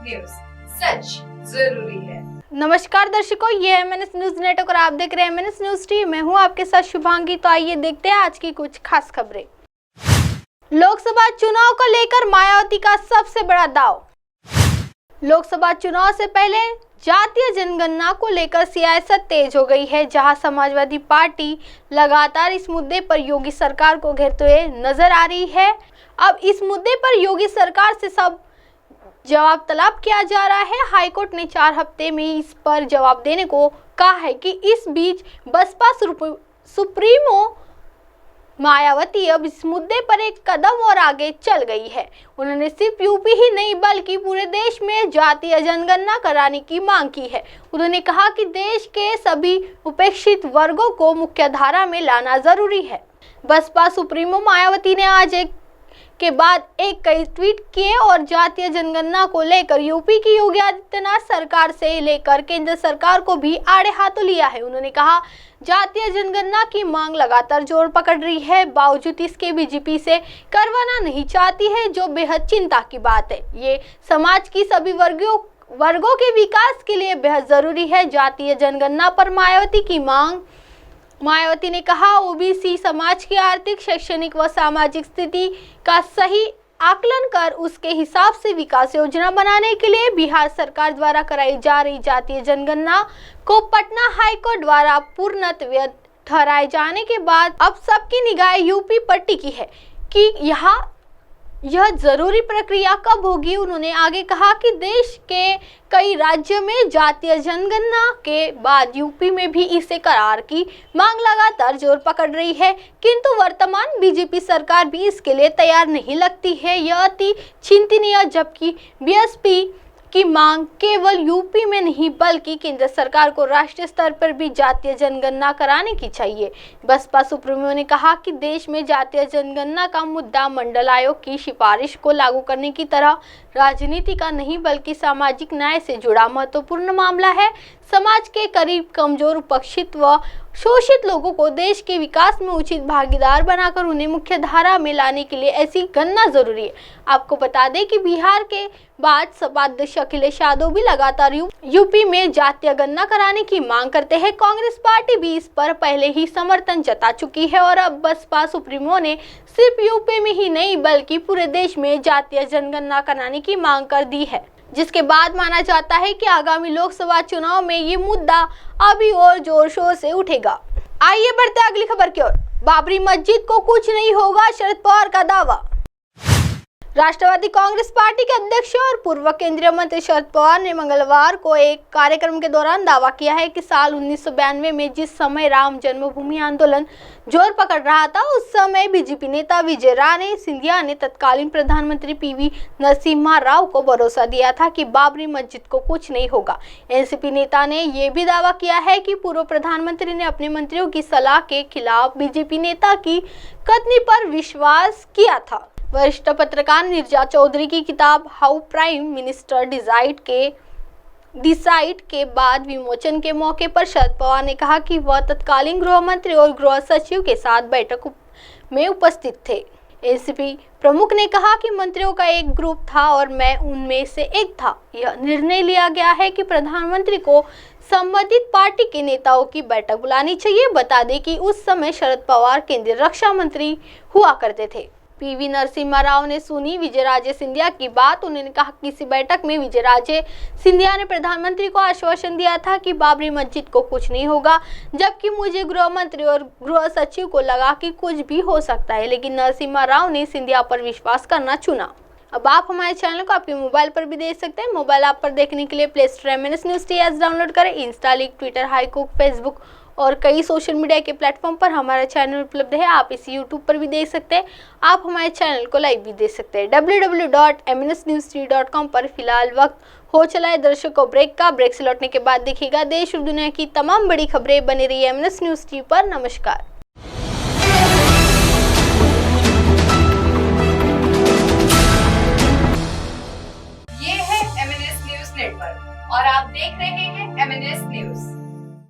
News, सच जरूरी है। नमस्कार दर्शकों, ये है MNS न्यूज नेटवर्क और आप देख रहे हैं MNS न्यूज टीवी। मैं हूं आपके साथ शुभांगी। तो आइए देखते हैं आज की कुछ खास खबरें। लोकसभा चुनाव को लेकर मायावती का सबसे बड़ा दाव। लोकसभा चुनाव से पहले जातीय जनगणना को लेकर सियासत तेज हो गई है, जहां समाजवादी पार्टी लगातार इस मुद्दे पर योगी सरकार को घेरते हुए नजर आ रही है। अब इस मुद्दे पर योगी सरकार से सब जवाब तलब किया जा रहा है। हाईकोर्ट ने 4 हफ्ते में इस पर जवाब देने को कहा है कि इस बीच बसपा सुप्रीमो मायावती अब इस मुद्दे पर एक कदम और आगे चल गई है। उन्होंने सिर्फ यूपी ही नहीं बल्कि पूरे देश में जातीय जनगणना कराने की मांग की है। उन्होंने कहा कि देश के सभी उपेक्षित वर्गों को मुख्यधारा में लाना जरूरी है। बसपा सुप्रीमो मायावती ने आज एक के बाद एक कई ट्वीट किए और जातीय जनगणना को लेकर यूपी की योगी आदित्यनाथ सरकार से लेकर केंद्र सरकार को भी आड़े हाथों लिया है। उन्होंने कहा, जातीय जनगणना की मांग लगातार जोर पकड़ रही है, बावजूद इसके बीजेपी से करवाना नहीं चाहती है, जो बेहद चिंता की बात है। ये समाज की सभी वर्गों के विकास के लिए बेहद जरूरी है। जातीय जनगणना पर मायावती की मांग। मायावती ने कहा, ओबीसी समाज की आर्थिक, शैक्षणिक व सामाजिक स्थिति का सही आकलन कर उसके हिसाब से विकास योजना बनाने के लिए बिहार सरकार द्वारा कराई जा रही जातीय जनगणना को पटना हाईकोर्ट द्वारा पूर्णतः ठहराए जाने के बाद अब सबकी निगाह यूपी पर टिकी है कि यह जरूरी प्रक्रिया कब होगी। उन्होंने आगे कहा कि देश के कई राज्यों में जातीय जनगणना के बाद यूपी में भी इसे करार की मांग लगातार जोर पकड़ रही है, किंतु वर्तमान बीजेपी सरकार भी इसके लिए तैयार नहीं लगती है। यह अति चिंतनीय, जबकि बीएसपी की मांग केवल यूपी में नहीं बल्कि केंद्र सरकार को राष्ट्रीय स्तर पर भी जातीय जनगणना कराने की चाहिए। बसपा सुप्रीमो ने कहा कि देश में जातीय जनगणना का मुद्दा मंडल आयोग की सिफारिश को लागू करने की तरह राजनीति का नहीं बल्कि सामाजिक न्याय से जुड़ा महत्वपूर्ण मामला है। समाज के करीब कमजोर, उपेक्षित व शोषित लोगों को देश के विकास में उचित भागीदार बनाकर उन्हें मुख्य धारा में लाने के लिए ऐसी गणना जरूरी है। आपको बता दें कि बिहार के बाद सपा अध्यक्ष अखिलेश यादव भी लगातार यूपी में जातीय गणना कराने की मांग करते हैं। कांग्रेस पार्टी भी इस पर पहले ही समर्थन जता चुकी है और अब बसपा सुप्रीमो ने सिर्फ यूपी में ही नहीं बल्कि पूरे देश में जातीय जनगणना कराने की मांग कर दी है, जिसके बाद माना जाता है कि आगामी लोकसभा चुनाव में ये मुद्दा अभी और जोर शोर से उठेगा। आइए बढ़ते अगली खबर की ओर। बाबरी मस्जिद को कुछ नहीं होगा, शरद पवार का दावा। राष्ट्रवादी कांग्रेस पार्टी के अध्यक्ष और पूर्व केंद्रीय मंत्री शरद पवार ने मंगलवार को एक कार्यक्रम के दौरान दावा किया है कि साल 1992 में जिस समय राम जन्मभूमि आंदोलन जोर पकड़ रहा था, उस समय बीजेपी नेता विजय राणे सिंधिया ने तत्कालीन प्रधानमंत्री PV नरसिम्हा राव को भरोसा दिया था कि बाबरी मस्जिद को कुछ नहीं होगा। एनसीपी नेता ने यह भी दावा किया है कि पूर्व प्रधानमंत्री ने अपने मंत्रियों की सलाह के खिलाफ बीजेपी नेता की कथनी पर विश्वास किया था। वरिष्ठ पत्रकार नीरजा चौधरी की किताब हाउ प्राइम मिनिस्टर डिसाइड के बाद विमोचन के मौके पर शरद पवार ने कहा कि वह तत्कालीन गृह मंत्री और गृह सचिव के साथ बैठक में उपस्थित थे। एनसीपी प्रमुख ने कहा कि मंत्रियों का एक ग्रुप था और मैं उनमें से एक था। यह निर्णय लिया गया है कि प्रधानमंत्री को संबंधित पार्टी के नेताओं की बैठक बुलानी चाहिए। बता दें कि उस समय शरद पवार केंद्रीय रक्षा मंत्री हुआ करते थे। PV नरसिम्हा राव ने सुनी विजयराजे सिंधिया की बात। उन्होंने कहा कि इसी बैठक में विजयराजे सिंधिया ने प्रधानमंत्री को आश्वासन दिया था कि बाबरी मस्जिद को कुछ नहीं होगा, जबकि मुझे गृह मंत्री और गृह सचिव को लगा कि कुछ भी हो सकता है, लेकिन नरसिम्हा राव ने सिंधिया पर विश्वास करना चुना। अब आप हमारे चैनल को आपके मोबाइल पर भी देख सकते हैं। मोबाइल ऐप पर देखने के लिए play store MNS news TV download करें। इंस्टा, ट्विटर, हाईकुक, फेसबुक और कई सोशल मीडिया के प्लेटफॉर्म पर हमारा चैनल उपलब्ध है। आप इसे यूट्यूब पर भी देख सकते हैं। आप हमारे चैनल को लाइव भी देख सकते हैं www.mnsnewstv.com पर। फिलहाल वक्त हो चला है दर्शकों ब्रेक का। ब्रेक से लौटने के बाद देखिएगा देश और दुनिया की तमाम बड़ी खबरें। बने रही MNS न्यूज टीवी पर। नमस्कार। ये है MNS न्यूज नेटवर्क और आप देख रहे हैं MNS न्यूज।